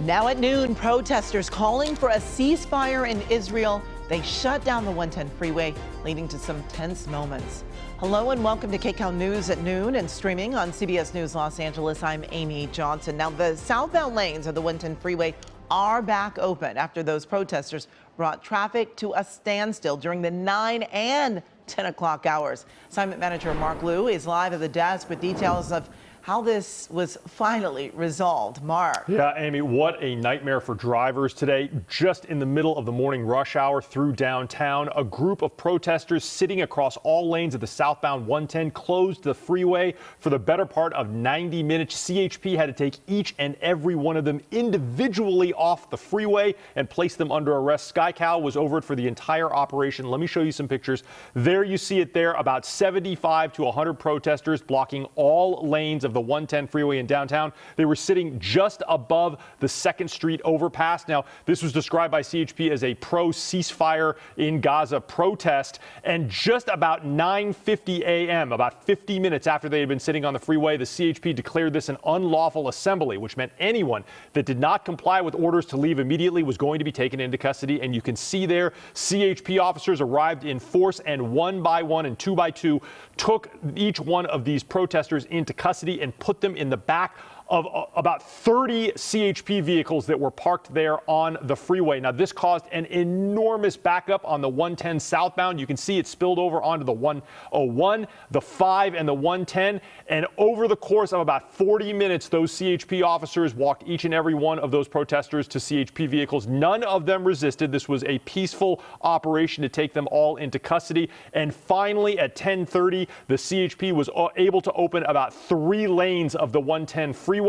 Now at noon, protesters calling for a ceasefire in Israel. They shut down the 110 freeway, leading to some tense moments. Hello and welcome to KCAL News at noon and streaming on CBS News Los Angeles. I'm Amy Johnson. Now the southbound lanes of the 110 freeway are back open after those protesters brought traffic to a standstill during the 9 and 10 o'clock hours. Assignment manager Mark Liu is live at the desk with details of how this was finally resolved. Mark. Yeah, Amy, what a nightmare for drivers today. Just in the middle of the morning rush hour through downtown, a group of protesters sitting across all lanes of the southbound 110 closed the freeway for the better part of 90 minutes. CHP had to take each and every one of them individually off the freeway and place them under arrest. SkyCal was over it for the entire operation. Let me show you some pictures. There you see it there, about 75 to 100 protesters blocking all lanes of the 110 freeway in downtown. They were sitting just above the 2nd Street overpass. Now, this was described by CHP as a pro-ceasefire in Gaza protest. And just about 9:50 a.m., about 50 minutes after they had been sitting on the freeway, the CHP declared this an unlawful assembly, which meant anyone that did not comply with orders to leave immediately was going to be taken into custody. And you can see there, CHP officers arrived in force and one by one and two by two took each one of these protesters into custody and put them in the back of about 30 CHP vehicles that were parked there on the freeway. Now, this caused an enormous backup on the 110 southbound. You can see it spilled over onto the 101, the 5, and the 110. And over the course of about 40 minutes, those CHP officers walked each and every one of those protesters to CHP vehicles. None of them resisted. This was a peaceful operation to take them all into custody. And finally, at 10:30, the CHP was able to open about 3 lanes of the 110 freeway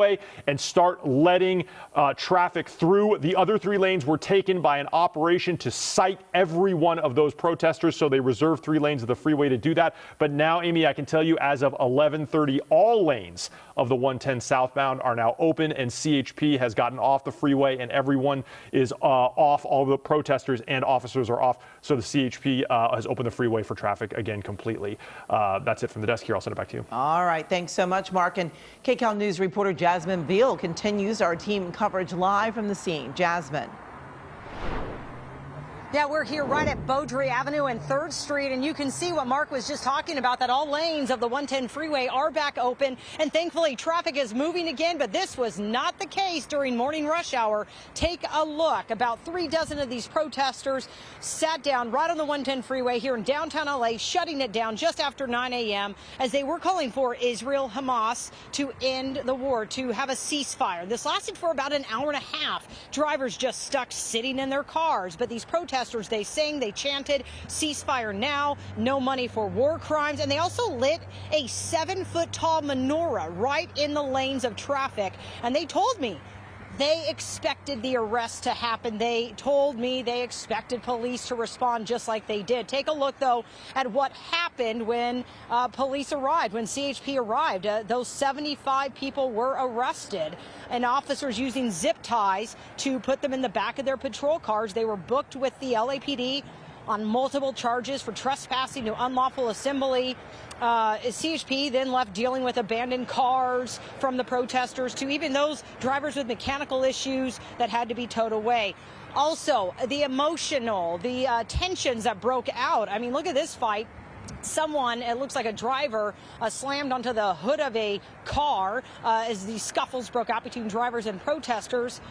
and start letting traffic through. The other 3 lanes were taken by an operation to cite every one of those protesters, so they reserved 3 lanes of the freeway to do that. But now, Amy, I can tell you as of 11:30, all lanes of the 110 southbound are now open, and CHP has gotten off the freeway, and everyone is off. All the protesters and officers are off, so the CHP has opened the freeway for traffic again completely. That's it from the desk here. I'll send it back to you. All right. Thanks so much, Mark. And KCAL News reporter Jasmine Beal continues our team coverage live from the scene. Jasmine. Yeah, we're here right at Beaudry Avenue and 3rd Street, and you can see what Mark was just talking about, that all lanes of the 110 freeway are back open, and thankfully traffic is moving again, but this was not the case during morning rush hour. Take a look. About 3 dozen of these protesters sat down right on the 110 freeway here in downtown LA, shutting it down just after 9 a.m. as they were calling for Israel-Hamas to end the war, to have a ceasefire. This lasted for about an hour and a half. Drivers just stuck sitting in their cars, but these protesters, they sang, they chanted, ceasefire now, no money for war crimes, and they also lit a 7-foot-tall menorah right in the lanes of traffic. And they told me they expected the arrest to happen. They told me they expected police to respond just like they did. Take a look, though, at what happened when police arrived, when CHP arrived. Those 75 people were arrested, and officers using zip ties to put them in the back of their patrol cars. They were booked with the LAPD on multiple charges for trespassing to unlawful assembly. CHP then left dealing with abandoned cars from the protesters to even those drivers with mechanical issues that had to be towed away. Also, the emotional, the tensions that broke out. I mean, look at this fight. Someone, it looks like a driver, slammed onto the hood of a car as these scuffles broke out between drivers and protesters.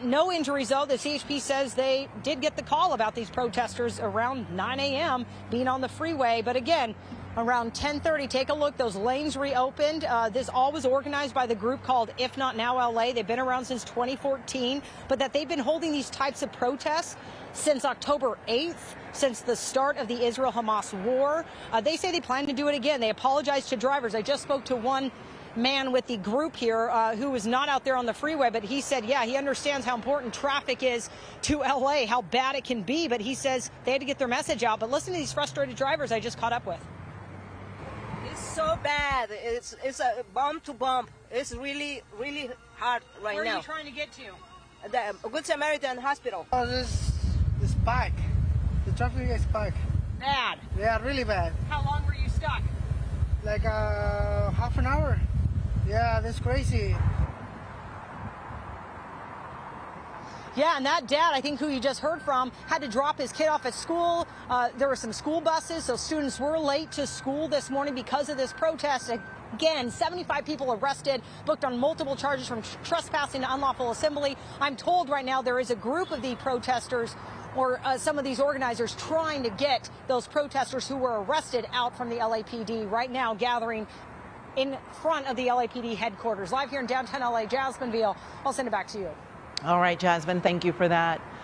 No injuries, though. The CHP says they did get the call about these protesters around 9 a.m. being on the freeway. But again, around 10:30, take a look. Those lanes reopened. This all was organized by the group called If Not Now LA. They've been around since 2014, but that they've been holding these types of protests since October 8th, since the start of the Israel-Hamas war. They say they plan to do it again. They apologized to drivers. I just spoke to one man with the group here who was not out there on the freeway, but he said, yeah, he understands how important traffic is to LA, how bad it can be, but he says they had to get their message out. But listen to these frustrated drivers I just caught up with. It's so bad. It's a bump to bump. It's really, really hard right now. Where are you trying to get to? The Good Samaritan Hospital. Oh, this packed. The traffic is packed. Bad. Yeah, really bad. How long were you stuck? Like half an hour. Yeah, that's crazy. Yeah, and that dad, I think who you just heard from, had to drop his kid off at school. There were some school buses, so students were late to school this morning because of this protest. Again, 75 people arrested, booked on multiple charges from trespassing to unlawful assembly. I'm told right now there is a group of the protesters or some of these organizers trying to get those protesters who were arrested out from the LAPD right now, gathering in front of the LAPD headquarters. Live here in downtown LA, Jasmine Veal. I'll send it back to you. All right, Jasmine, thank you for that.